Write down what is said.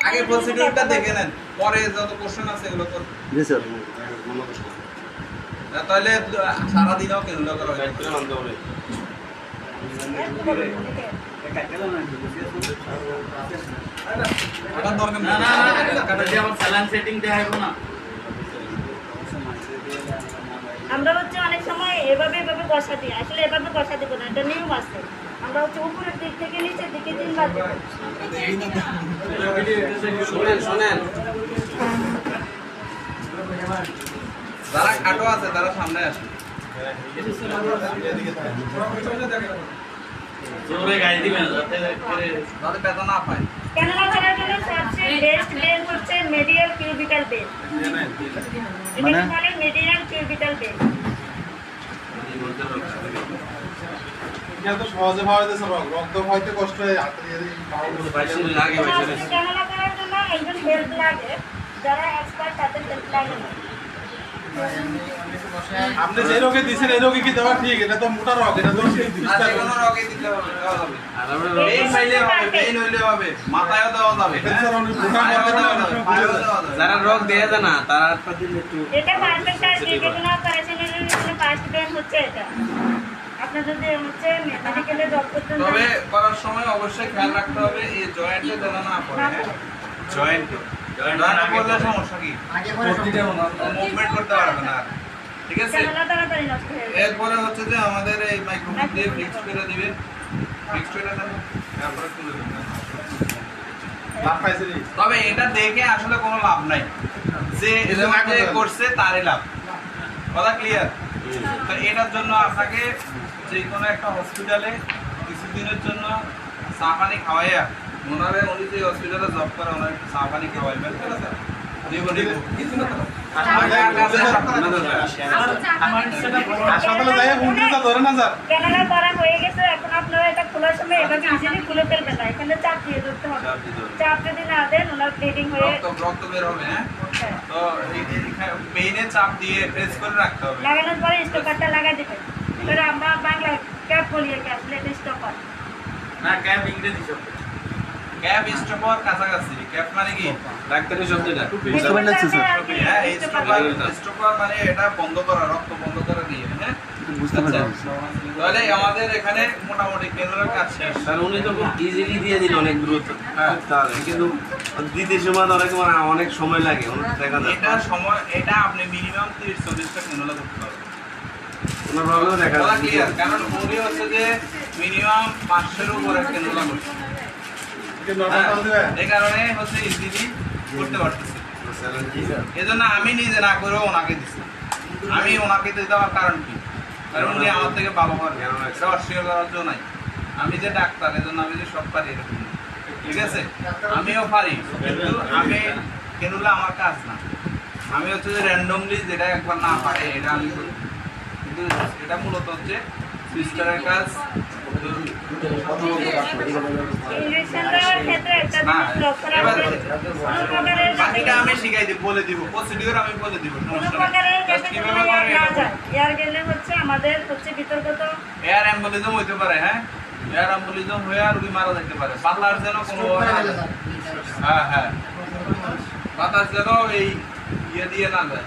আগে প্রসিডিউরটা দেখে নেন, পরে যত কোশ্চেন আছে এগুলো তো জি স্যার। তাহলে সারা দিনও কেন করা হয় ওটা দরকার না না না কাটা দিয়ে আমার চালান সেটিং দেখাইবো না। আমরা হচ্ছে অনেক সময় এভাবে বসা দিই, আসলে এভাবে বসা দিব না, এটা নিয়ম আছে। আমরা হচ্ছে উপরের দিক থেকে নিচের দিকে 3 বার দিব। শোনেন যারা খাটো আছে তারা সামনে আসে, জোরে গাড়ি দিবেন যাতে যাতে ব্যথা না পায়। ক্যানালা করার জন্য সবচেয়ে বেস্ট বেল হচ্ছে মেডিয়াল কিউবিটাল বেল। মানে? এটা বলে মেডিয়াল কিউবিটাল বেল। এটা তো সহজে ভাবে দেশ রক্ত হইতে কষ্ট হয় হাতে দিয়ে লাগে ক্যানালা করার জন্য একজন হেল্প লাগে, যারা এক্সপার্ট তাদের হেল্প লাগে না। আপনি যে রোগে দিছেন এই রোগে কি দেওয়া ঠিক? এটা তো মোটা রোগ, এটা তো আর কোনো রোগে দিতে হবে, দেওয়া যাবে। এই চাইলে হবে, পেইন হইলে হবে, মাথায়ও দেওয়া যাবে, এটা স্যার অনেক মোটা পায়েও দেওয়া যাবে। যারা রোগ দেয় না তারা একটা দিলে একটু এটা পারফেক্ট আর কি, যে কোনো অপারেশনের জন্য ফার্স্ট বেল হচ্ছে এটা। আপনার যদি হচ্ছে মেডিকেলে জব করতে তবে করার সময় অবশ্যই খেয়াল রাখতে হবে এই জয়েন্টে যেন না পড়ে। জয়েন্ট না পড়লে সমস্যা কি? মুভমেন্ট করতে পারবে না, ঠিক আছে? ক্যানালা তাড়াতাড়ি নষ্ট হয়ে যাবে। এরপরে হচ্ছে যে আমাদের এই মাইক্রোফোন দিয়ে ফিক্স করে দিবেন, ফিক্স করে দেন, তারপরে তুলে দেবেন। লাভ পাইছে নি। তবে এটা দেখে আসলে কোনো লাভ নাই, যে যে করছে তারই লাভ। কথা ক্লিয়ার? তো এটার জন্য আপনাকে যে কোনো একটা হসপিটালে কিছুদিনের জন্য চা পানি খাওয়াইয়া, ওনারে উনি যে হসপিটালে জব করে ওনার একটু চা পানি খাওয়াইবেন, ঠিক আছে? হাসপাতালে যাই হুন্ডিটা ধরে না স্যার। ক্যানালা করা হয়ে গেছে, এখন আপনারা এটা খোলার সময় এভাবে ইজিলি খুলে ফেলবেন না, এখানে চাপ দিয়ে ধরতে হবে। চাপ যদি না দেন ওনার ব্লিডিং হয়ে রক্ত বের হবে, হ্যাঁ? তো পেইনে চাপ দিয়ে প্রেস করে রাখতে হবে। লাগানোর পরে স্টোকারটা লাগাই দিবেন। এবার আমরা বাংলা ক্যাপ বলি, একে আসলে এটা স্টোকার। না ক্যাপ ইংরেজি শব্দ। ক্যাপ স্টপার কাছাকাছি। ক্যাপ মানে কি? ডাক্তারের শব্দ এটা বুঝতে পারলেন স্যার? হ্যাঁ, স্টপার মানে এটা বন্ধ করা, রক্ত বন্ধ করা দিয়ে, হ্যাঁ? বুঝতে পারলেন? তাহলে আমাদের এখানে মোটামুটি কেন্দ্রের কাজ শেষ। স্যার উনি তো খুব ইজিলি দিয়ে দিল অনেক দ্রুত, হ্যাঁ। তাহলে কিন্তু দিতে সময় তো অনেক অনেক সময় লাগে দেখা যায়। এটা সময়, এটা আপনি মিনিমাম 30-40টা কেন্দ্র করতে পারবেন। ওনারভাবেও দেখা কথা যায় ক্লিয়ার? কারণ উনি হচ্ছে যে মিনিমাম 500-এর উপরে কেন্দ্র করছে। এই কারণে হচ্ছে ইজিলি করতে পারতেছি। এজন্য আমি নিজে না করেও ওনাকে দিচ্ছি। আমি ওনাকে দিতে দেওয়ার কারণ কি? কারণ উনি আমার থেকে ভালো পারবে, এটা অস্বীকার করার জন্য নাই। আমি যে ডাক্তার, এজন্য আমি যে সব পারি এরকম না। ঠিক আছে? আমিও পারি, কিন্তু আমি কেনুলা আমার কাজ না। আমি হচ্ছে যে র্যান্ডমলি যেটা একবার না পারে এটা আমি করি, কিন্তু এটা মূলত হচ্ছে সিস্টারের কাজ। ইনজেকশন দেওয়ার ক্ষেত্রে একটা না, জিনিস লক্ষ্য এবারে রাখবেন, কোনো প্রকারের বাকিটা আমি শিখাই দিব, বলে দিব, প্রসিডিউর আমি বলে দিব, কোনো সমস্যা প্রকারের নেই। যাতে কিভাবে কোনো করে এয়ার না এটা যায়। এয়ার গেলে হচ্ছে আমাদের হচ্ছে বিতর্কত এয়ার অ্যাম্বুলিজম হইতে পারে, হ্যাঁ? এয়ার অ্যাম্বুলিজম হয়ে আর রোগী মারা যেতে পারে। পাতলার যেন কোনো, হ্যাঁ হ্যাঁ, বাতাস যেন এই ইয়ে দিয়ে না যায়।